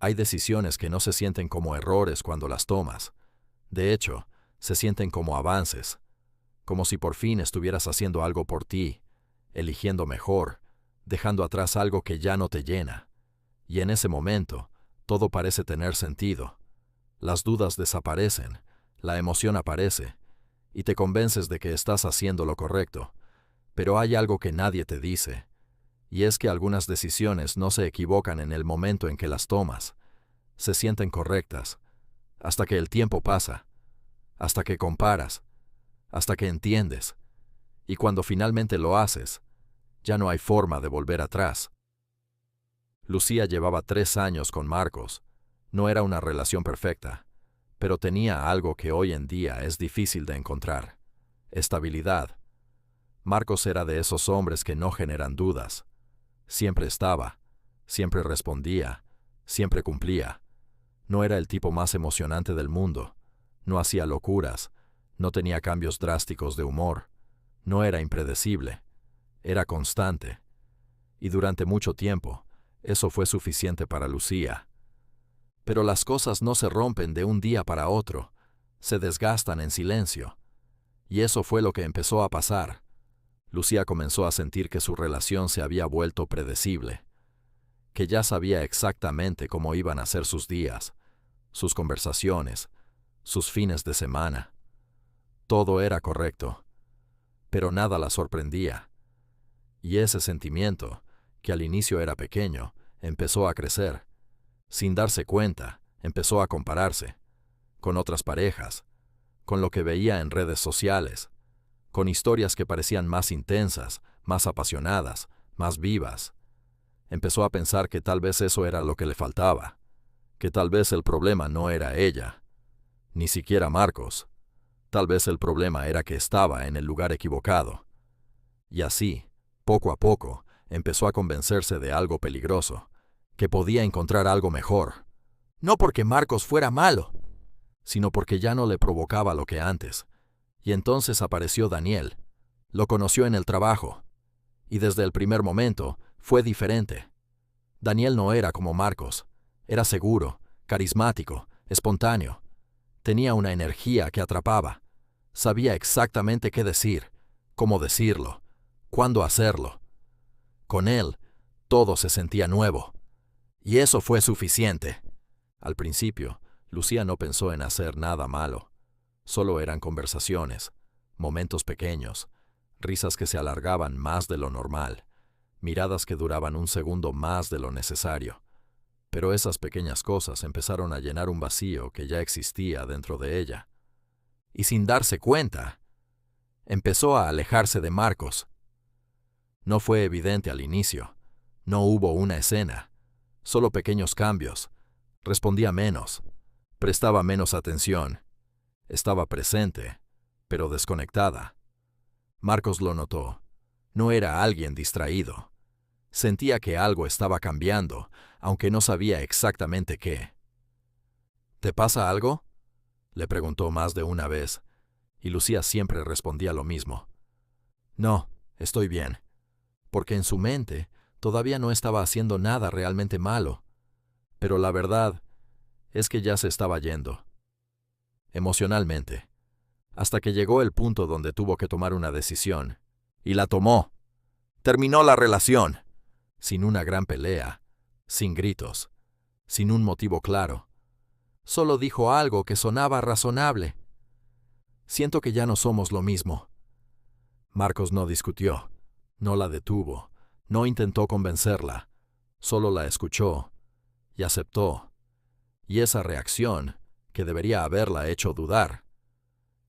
Hay decisiones que no se sienten como errores cuando las tomas. De hecho, se sienten como avances, como si por fin estuvieras haciendo algo por ti, eligiendo mejor, dejando atrás algo que ya no te llena. Y en ese momento, todo parece tener sentido. Las dudas desaparecen, la emoción aparece, y te convences de que estás haciendo lo correcto. Pero hay algo que nadie te dice, y es que algunas decisiones no se equivocan en el momento en que las tomas. Se sienten correctas, hasta que el tiempo pasa, hasta que comparas, hasta que entiendes, y cuando finalmente lo haces, ya no hay forma de volver atrás. Lucía llevaba 3 años con Marcos. No era una relación perfecta, pero tenía algo que hoy en día es difícil de encontrar: estabilidad. Marcos era de esos hombres que no generan dudas. Siempre estaba, siempre respondía, siempre cumplía. No era el tipo más emocionante del mundo, no hacía locuras, no tenía cambios drásticos de humor, no era impredecible, era constante. Y durante mucho tiempo, eso fue suficiente para Lucía. Pero las cosas no se rompen de un día para otro, se desgastan en silencio. Y eso fue lo que empezó a pasar. Lucía comenzó a sentir que su relación se había vuelto predecible, que ya sabía exactamente cómo iban a ser sus días, sus conversaciones, sus fines de semana. Todo era correcto, pero nada la sorprendía. Y ese sentimiento, que al inicio era pequeño, empezó a crecer. Sin darse cuenta, empezó a compararse con otras parejas, con lo que veía en redes sociales, con historias que parecían más intensas, más apasionadas, más vivas. Empezó a pensar que tal vez eso era lo que le faltaba, que tal vez el problema no era ella, ni siquiera Marcos. Tal vez el problema era que estaba en el lugar equivocado. Y así, poco a poco, empezó a convencerse de algo peligroso, que podía encontrar algo mejor. No porque Marcos fuera malo, sino porque ya no le provocaba lo que antes. Y entonces apareció Daniel. Lo conoció en el trabajo. Y desde el primer momento fue diferente. Daniel no era como Marcos. Era seguro, carismático, espontáneo. Tenía una energía que atrapaba. Sabía exactamente qué decir, cómo decirlo, cuándo hacerlo. Con él, todo se sentía nuevo. Y eso fue suficiente. Al principio, Lucía no pensó en hacer nada malo. Solo eran conversaciones, momentos pequeños, risas que se alargaban más de lo normal, miradas que duraban un segundo más de lo necesario. Pero esas pequeñas cosas empezaron a llenar un vacío que ya existía dentro de ella. Y sin darse cuenta, empezó a alejarse de Marcos. No fue evidente al inicio. No hubo una escena. Solo pequeños cambios. Respondía menos. Prestaba menos atención. Estaba presente, pero desconectada. Marcos lo notó. No era alguien distraído. Sentía que algo estaba cambiando, aunque no sabía exactamente qué. ¿Te pasa algo?, le preguntó más de una vez, y Lucía siempre respondía lo mismo. No, estoy bien, porque en su mente todavía no estaba haciendo nada realmente malo, pero la verdad es que ya se estaba yendo, emocionalmente, hasta que llegó el punto donde tuvo que tomar una decisión, y la tomó. Terminó la relación, sin una gran pelea, sin gritos, sin un motivo claro. Solo dijo algo que sonaba razonable. Siento que ya no somos lo mismo. Marcos no discutió, no la detuvo, no intentó convencerla, solo la escuchó y aceptó. Y esa reacción, que debería haberla hecho dudar,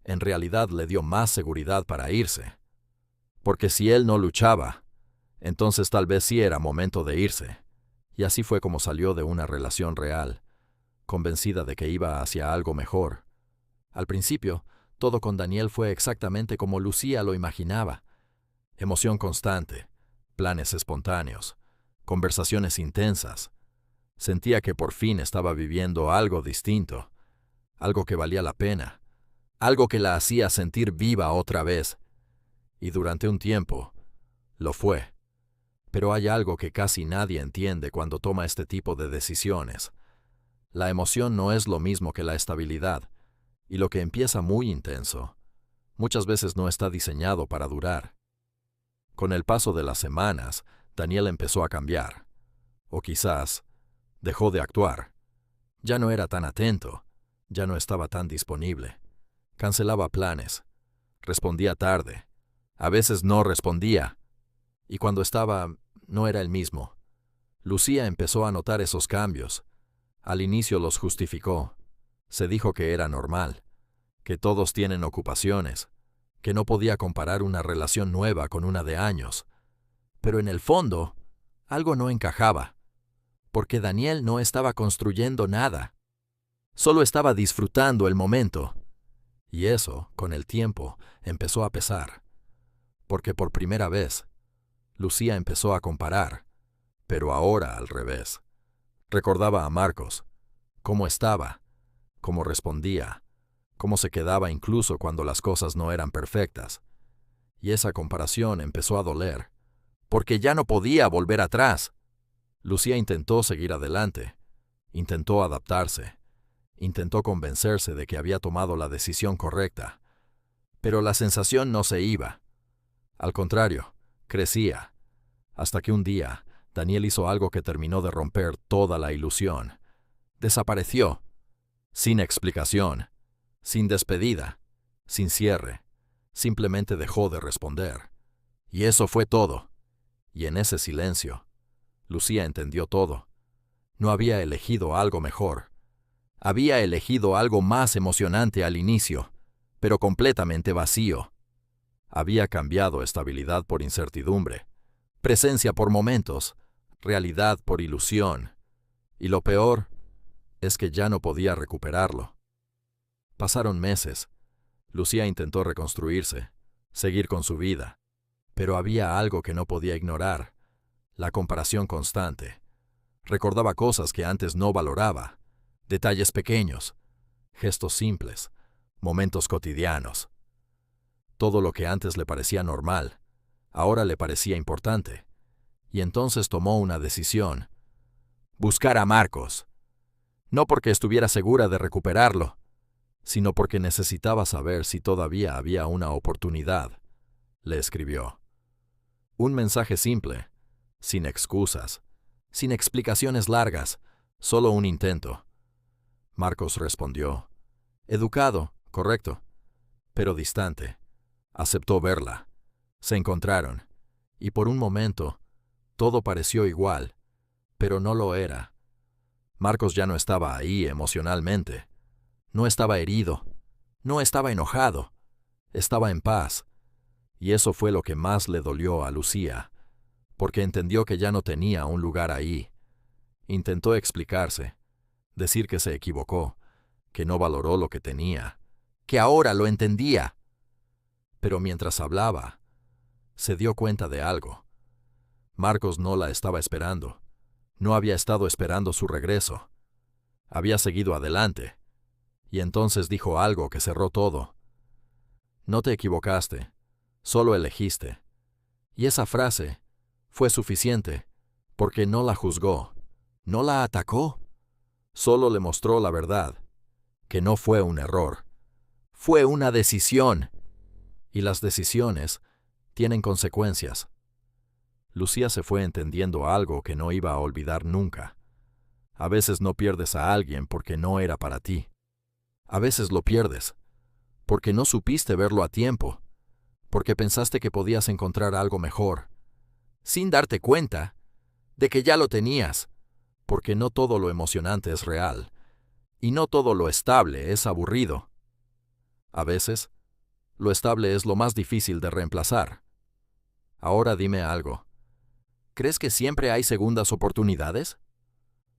en realidad le dio más seguridad para irse. Porque si él no luchaba, entonces tal vez sí era momento de irse. Y así fue como salió de una relación real, convencida de que iba hacia algo mejor. Al principio, todo con Daniel fue exactamente como Lucía lo imaginaba. Emoción constante, planes espontáneos, conversaciones intensas. Sentía que por fin estaba viviendo algo distinto, algo que valía la pena, algo que la hacía sentir viva otra vez. Y durante un tiempo, lo fue. Pero hay algo que casi nadie entiende cuando toma este tipo de decisiones. La emoción no es lo mismo que la estabilidad, y lo que empieza muy intenso, muchas veces no está diseñado para durar. Con el paso de las semanas, Daniel empezó a cambiar. O quizás dejó de actuar. Ya no era tan atento, ya no estaba tan disponible. Cancelaba planes, respondía tarde, a veces no respondía, y cuando estaba, no era el mismo. Lucía empezó a notar esos cambios. Al inicio los justificó. Se dijo que era normal, que todos tienen ocupaciones, que no podía comparar una relación nueva con una de años. Pero en el fondo, algo no encajaba, porque Daniel no estaba construyendo nada. Solo estaba disfrutando el momento. Y eso, con el tiempo, empezó a pesar. Porque por primera vez, Lucía empezó a comparar, pero ahora al revés. Recordaba a Marcos, cómo estaba, cómo respondía, cómo se quedaba incluso cuando las cosas no eran perfectas. Y esa comparación empezó a doler, porque ya no podía volver atrás. Lucía intentó seguir adelante, intentó adaptarse, intentó convencerse de que había tomado la decisión correcta, pero la sensación no se iba. Al contrario, crecía, hasta que un día Daniel hizo algo que terminó de romper toda la ilusión. Desapareció, sin explicación, sin despedida, sin cierre. Simplemente dejó de responder. Y eso fue todo. Y en ese silencio, Lucía entendió todo. No había elegido algo mejor. Había elegido algo más emocionante al inicio, pero completamente vacío. Había cambiado estabilidad por incertidumbre, presencia por momentos, realidad por ilusión. Y lo peor es que ya no podía recuperarlo. Pasaron meses. Lucía intentó reconstruirse, seguir con su vida, pero había algo que no podía ignorar: la comparación constante. Recordaba cosas que antes no valoraba, detalles pequeños, gestos simples, momentos cotidianos. Todo lo que antes le parecía normal, ahora le parecía importante. Y entonces tomó una decisión: buscar a Marcos. No porque estuviera segura de recuperarlo, sino porque necesitaba saber si todavía había una oportunidad. Le escribió. Un mensaje simple, sin excusas, sin explicaciones largas, solo un intento. Marcos respondió. Educado, correcto, pero distante. Aceptó verla. Se encontraron, y por un momento, todo pareció igual, pero no lo era. Marcos ya no estaba ahí emocionalmente. No estaba herido, no estaba enojado, estaba en paz. Y eso fue lo que más le dolió a Lucía, porque entendió que ya no tenía un lugar ahí. Intentó explicarse, decir que se equivocó, que no valoró lo que tenía, que ahora lo entendía. Pero mientras hablaba, se dio cuenta de algo. Marcos no la estaba esperando, no había estado esperando su regreso. Había seguido adelante. Y entonces dijo algo que cerró todo. No te equivocaste, solo elegiste. Y esa frase fue suficiente, porque no la juzgó, no la atacó, solo le mostró la verdad, que no fue un error, fue una decisión. Y las decisiones tienen consecuencias. Lucía se fue entendiendo algo que no iba a olvidar nunca. A veces no pierdes a alguien porque no era para ti. A veces lo pierdes porque no supiste verlo a tiempo, porque pensaste que podías encontrar algo mejor, sin darte cuenta de que ya lo tenías, porque no todo lo emocionante es real, y no todo lo estable es aburrido. A veces, lo estable es lo más difícil de reemplazar. Ahora dime algo. ¿Crees que siempre hay segundas oportunidades?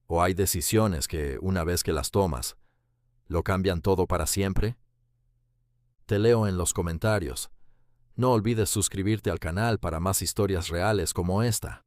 ¿O hay decisiones que, una vez que las tomas, lo cambian todo para siempre? Te leo en los comentarios. No olvides suscribirte al canal para más historias reales como esta.